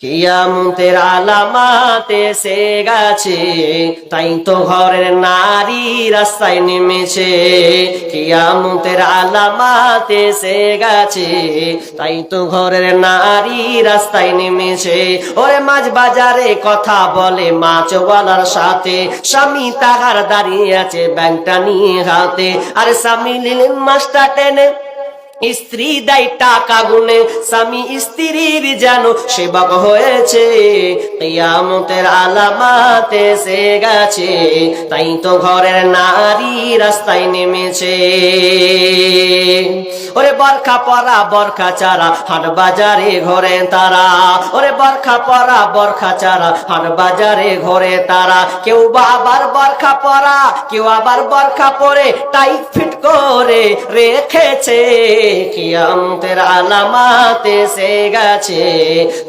কিয়ামতের আলামাত এসে গেছে, তাই তো ঘরের নারী রাস্তায় নেমেছে। কিয়ামতের আলামাত এসে গেছে, তাই তো ঘরের নারী রাস্তায় নেমেছে। ওরে মাছ বাজারে কথা বলে মাছওয়ালার সাথে, স্বামী তাহার দাঁড়িয়ে আছে ব্যাংকটা নিয়ে হাতে। আর স্বামী নিলেন মাছটা টেনে, স্ত্রী দেয় টাকা গুনে, স্বামী স্ত্রীর যেন সেবক হয়েছে। কিয়ামতের আলামাত এসে গেছে, তাই তো ঘরের নারী রাস্তায় নেমেছে। ওরে বরখা পরা বরখা চারা হাট বাজারে ঘরে তারা, ওরে বরখা পরা বরখা চারা হাট বাজারে ঘরে তারা। কেউ বা আবার বরখা পরা, কেউ আবার বরখা পরে টাইট ফিট করে রেখেছে। কিয়ামতের আলামাত এসে গেছে,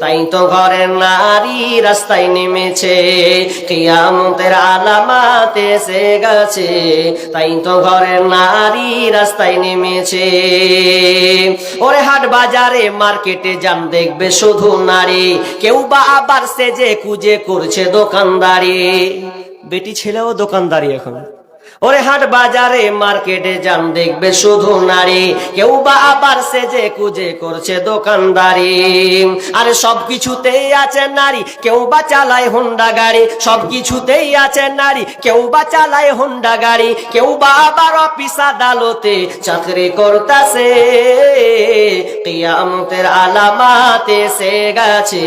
তাই তো ঘরের নারী রাস্তায় নেমেছে। কিয়ামতের আলামাত এসে গেছে, তাই তো ঘরের নারী রাস্তায় নেমেছে। ওরে হাট বাজারে মার্কেটে যান দেখবে শুধু নারী, কেউ বা আবার সেজে কুজে করছে দোকানদারি। বেটি ছেলেও দোকানদারি এখন। ওরে হাট বাজারে মার্কেটে যান দেখবে শুধু নারী, কেউ বা আবার সেজে কুজে করছে দোকানদারি। আরে সব কিছুতেই আছে নারী, কেউ বা চালায় হোন্ডা গাড়ি। সব কিছুতেই আছে নারী, কেউ বা চালায় হোন্ডা গাড়ি। কেউ বা আবার অফিস আদালতে চাকরি করতেছে। কিয়ামতের আলামাত এসে গেছে,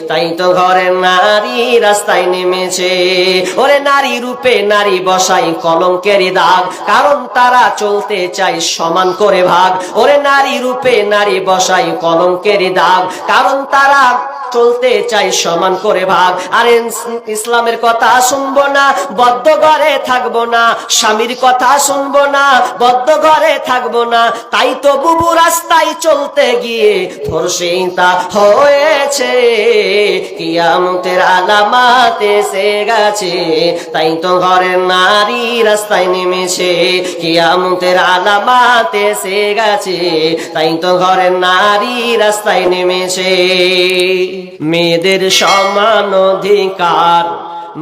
তাই তো ঘরের নারী রাস্তায় নেমেছে। ওরে নারী রূপে নারী বসাই কলঙ্কের দাগ, কারণ তারা চলতে চায় সমান করে ভাগ। ওরে নারী রূপে নারী বসাই কলঙ্কের দাগ, কারণ তারা চলতে চাই সমান করে ভাগ। আরে ইসলামের কথা শুনবো না, বদ্ধ ঘরে থাকবো না। স্বামীর কথা শুনবো না, বদ্ধ ঘরে থাকবো না। তাই তো বুবু রাস্তায় চলতে গিয়ে ধর্ষিতা হয়েছে। কিয়ামতের আলামাত এসে গেছে, তাই তো ঘরের নারী রাস্তায় নেমেছে। কিয়ামতের আলামাত এসে গেছে, তাই তো ঘরের নারী রাস্তায় নেমেছে। মেয়েদের সমান অধিকার,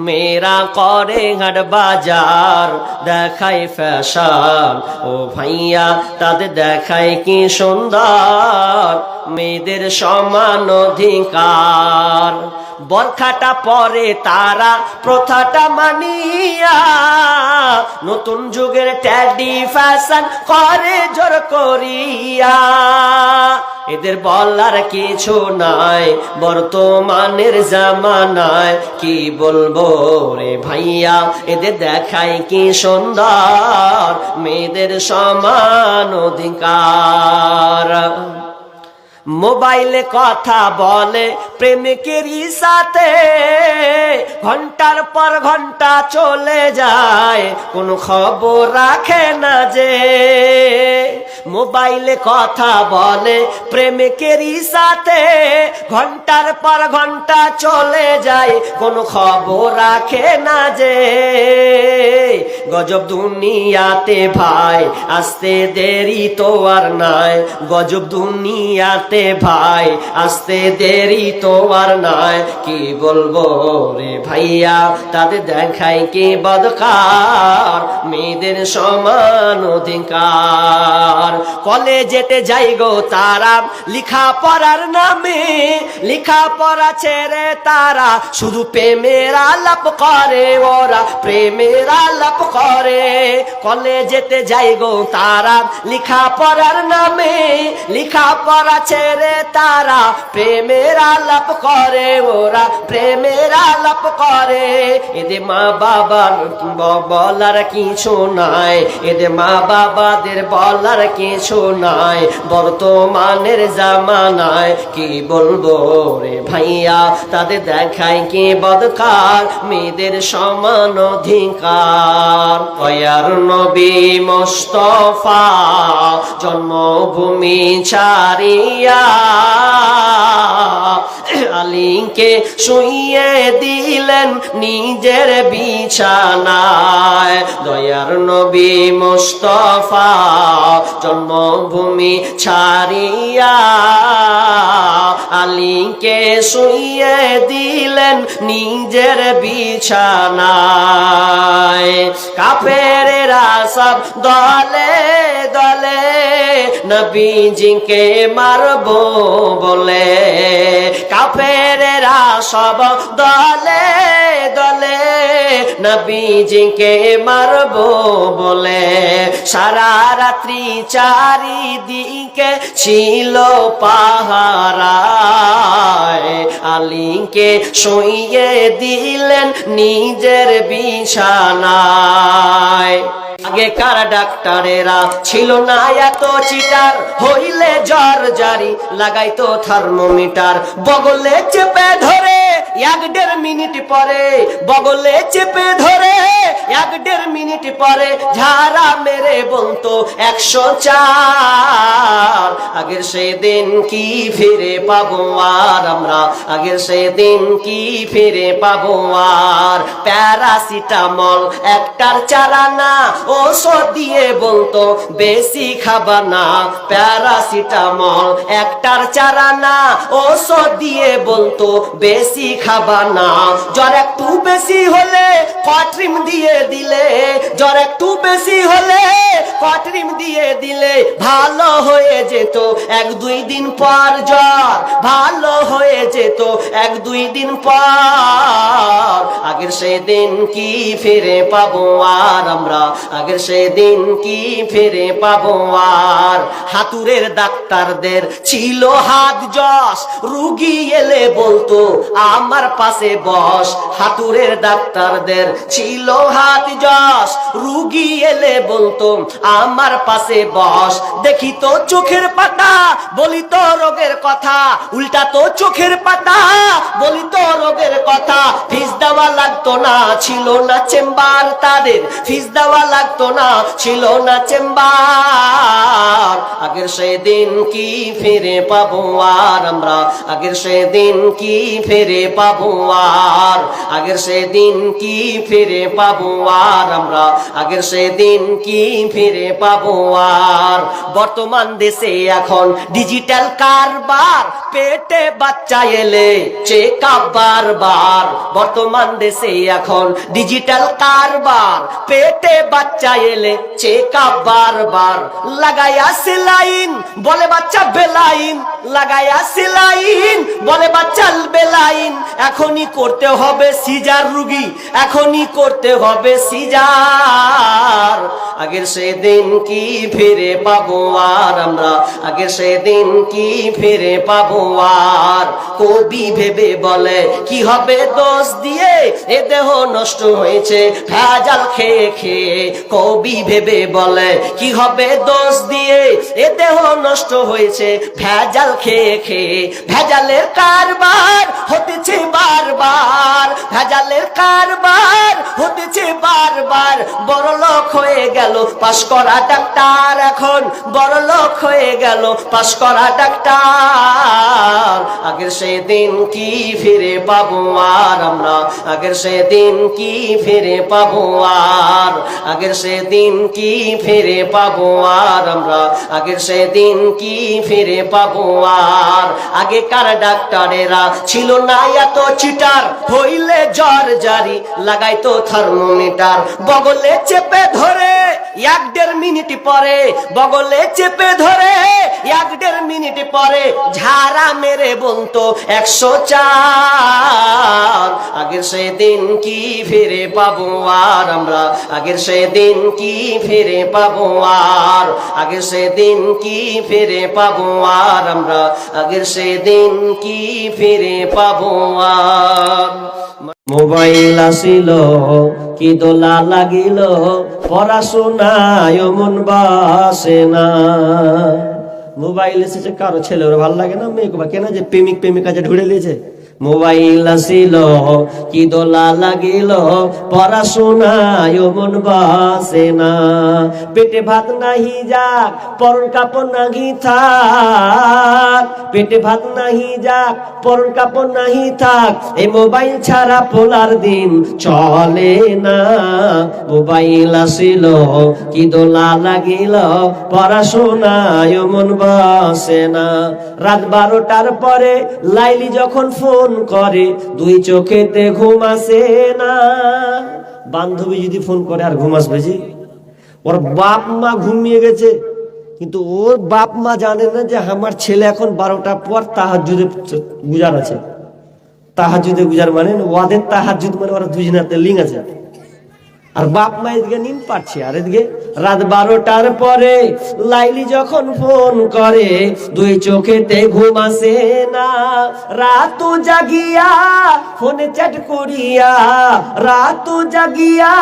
মেয়েরা করে হাট বাজার, দেখায় ফ্যাশন ও ভাইয়া তাদের দেখায় কি সুন্দর। মেয়েদের সমান অধিকার, বরখাটা পরে তারা প্রথাটা মানিয়া, নতুন যুগের ট্যাডি ফ্যাশন করে জোর করিয়া। এদের বলার কিছু নাই বর্তমানের জামানায়, কি বলবো রে ভাইয়া এদের দেখায় কি সুন্দর। মেয়েদের সমান অধিকার, মোবাইলে কথা বলে প্রেমিকেরই সাথে, ঘন্টার পর ঘন্টা চলে যায় কোনো খবর রাখে না যে। মোবাইলে কথা বলে প্রেমিকেরই সাথে, ঘন্টার পর ঘন্টা চলে যায় কোনো খবর রাখে না যে। গজব দুনিয়াতে ভাই আসতে দেরি তো আর নাই, গজব দুনিয়াতে ভাই আসতে দেরি তো আর নাই। কি বলবো রে ভাইয়া তাদের দেখায় কি বদকার, মেয়েদের সমান অধিকার। কলেজেতে যাই গো তারা লিখা পড়ার নামে, লিখা পড়া ছেড়ে তারা শুধু প্রেমের আলাপ করে, ওরা প্রেমের আলাপ করে। কলেজেতে যাই গো তারা লিখা পড়ার নামে, লিখা পড়া ছেড়ে তারা প্রেমের আলাপ করে, ওরা প্রেমের আলাপ করে। এদের মা বাবার বলার কিছু নাই, এদের মা বাবাদের বলার কিছু নাই বর্তমানের জামানায়। কি বলবো রে ভাইয়া তাদের দেখায় কি বদকার, মেয়েদের সমান অধিকার। দয়ার নবী মুস্তাফা জন্মভূমি ছাড়িয়া ছাড়িয়া আলীকে শুইয়ে দিলেন নিজের বিছানায়। দয়ার নবী মুস্তাফা জন্মভূমি ছাড়িয়া আলীকে শুইয়ে দিলেন নিজের বিছানায়। কাফেরেরা সব দলে দলে নবীজিকে মারবো বলে, কাফেরেরা সব দলে দলে নবীজিকে মারবো বলে। সারা রাত্রি চারিদিকে ছিল পাহারায়, আলীকে শুইয়ে দিলেন নিজের বিছানায়। আগেকার ডাক্তারেরা ছিল না এত চিটার, হইলে জ্বর জারি লাগাইতো থার্মোমিটার। বগলে চেপে ধরে 1-1.5 মিনিট পরে, বগলে চেপে ধরে 1-1.5 মিনিট পরে ঝাড়া মেরে বলতো 104। আগের সেদিন কি ফিরে পাবো আর আমরা, আগের সেদিন কি ফিরে পাবো আর। প্যারাসিটামল একটার চারানা ওষুধ দিয়ে বলতো বেশি খাবা না। প্যারাসিটামল একটার চারানা ওষুধ দিয়ে বলতো বেশি খাবা না। জ্বর একটু বেশি হলে কট্রিম দিয়ে দিলে, জ্বর একটু বেশি হলে কট্রিম দিয়ে দিলে ভালো হয়ে যেত 1-2 দিন পর। জ্বর ভালো হয়ে যেত 1-2 দিন পর। আগের সেদিন কি ফিরে পাবো আর আমরা, আগের সেদিন কি ফিরে পাবো আর। হাতুড়ের ডাক্তারদের ছিল হাত যশ, রুগী এলে বলতো আমার পাশে বস। হাতুড়ের ডাক্তারদের ছিল হাত যশ, রুগী এলে বলতো আমার পাশে বস। দেখি তো চোখের পাতা বলি তো রোগের কথা, উল্টা তো চোখের পাতা বলি তো রোগের কথা। ফিস দেওয়া লাগতো না, ছিল না চেম্বার তাদের, ফিস দেওয়া লাগতো না, ছিল না চেম্বার। আগের সেদিন কি ফিরে পাবো আর আমরা, আগের সেদিন কি ফিরে পাবো আর। আগের সেদিন কি ফিরে পাবো আর আমরা, আগের সেদিন কি ফিরে পাবো আর। বর্তমান দেশে এখন ডিজিটাল কারবার, পেটে বাচ্চা এলে চেকআপ বারবার। বর্তমান দেশে এখন ডিজিটাল কারবার, পেটে বাচ্চা এলে চেকআপ বারবার। লাগাইয়া সেলাইন বলে বাচ্চা বেলাইন, লাগাইয়া সেলাইন বলে বাচ্চা বেলাইন। এখনই করতে হবে সিজার রুগী, এখনই করতে হবে সিজার। আগের সেদিন কি ফিরে পাবো আর আমরা, আগের সেদিন কি ফিরে পাবো আর। কবি ভেবে বলে কি হবে দোষ দিয়ে, এ দেহ নষ্ট হয়েছে ভেজাল খেয়ে খেয়ে। কবি ভেবে বলে কি হবে দোষ দিয়ে, এ দেহ নষ্ট হয়েছে ভেজাল খেয়ে খেয়ে। ভেজালের কারবার হতেছে বারবার, ভেজালের কারবার হতেছে বারবার। বড় লোক হয়ে গেল পাশ করা ডাক্তার, এখন বড় লোক হয়ে গেল পাশ করা ডাক্তার। আগের সেদিন কি ফিরে পাবো আর আমরা, আগের সেদিন কি ফিরে পাবো আর। আগের সেদিন কি ফিরে পাবো আর আমরা, আগের সেদিন কি ফিরে পাবো আর। আগেকার ডাক্তারেরা ছিল না এত চিটার, হইলে জ্বর জারি লাগাইতো থার্মোমিটার। বগলে চেপে ধরে 1-1.5 মিনিট পরে, বগলে চেপে ধরে 1-1.5 মিনিট পরে ঝাড়া মেরে বলতো 104। আগের সেদিন কি ফিরে পাবো আর আমরা, আগের সেদিন কি ফিরে পাবো আর। আগের সেদিন কি ফিরে পাবো আর আমরা, আগের সেদিন কি ফিরে পাবো আর। মোবাইল আসিল কি দোলা লাগিল, পড়াশোনায় মন বাসে না। মোবাইল এসেছে কারো ছেলের ভালো লাগে না, মেয়েকে বা কেনা যে প্রেমিক প্রেমিকা যে ঢুড়ে দিয়েছে মোবাইল আসিল কি দোলা লাগিল, পড়াশোনায় মন বসে না। পেটে ভাত নাহি যাক, পরন কাপড় নাহি থাক, পেটে ভাত নাহি যাক, পরন কাপড় নাহি থাক, এই মোবাইল ছাড়া পোলার দিন চলে না। মোবাইল আসিল কি দোলা লাগিল, পড়াশোনায় মন বসে না। রাত 12টার পরে লাইলি যখন ফোন করে, দুই চোখেতে ঘুম আসে না। বান্ধবী যদি ফোন করে আর ঘুম আসবে জি? ওর বাপ মা ঘুমিয়ে গেছে, কিন্তু ওর বাপ মা জানে না যে আমার ছেলে এখন 12টার পর তাহাজ্জুদে গুজার আছে। তাহাজ্জুদে গুজার মানে ওদের তাহাজ্জুদ মানে ওরা দুজনাতে লিঙ্ক আছে। আর বাপ মা এদিকে নিম পাচ্ছে, আর এদিকে রাত 12টার পরে লাইলি যখন ফোন করে, দুই চোখেতে ঘুম আসে না। রাত জাগিয়া ফোনে চ্যাট করিয়া, রাত জাগিয়া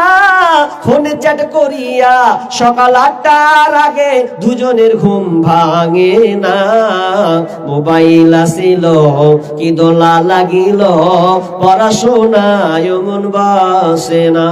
ফোনে চ্যাট করিয়া, সকাল 8টার আগে দুজনের ঘুম ভাঙে না। মোবাইল আসিল কি দোলা লাগিল, পড়াশোনায় মন বসে না।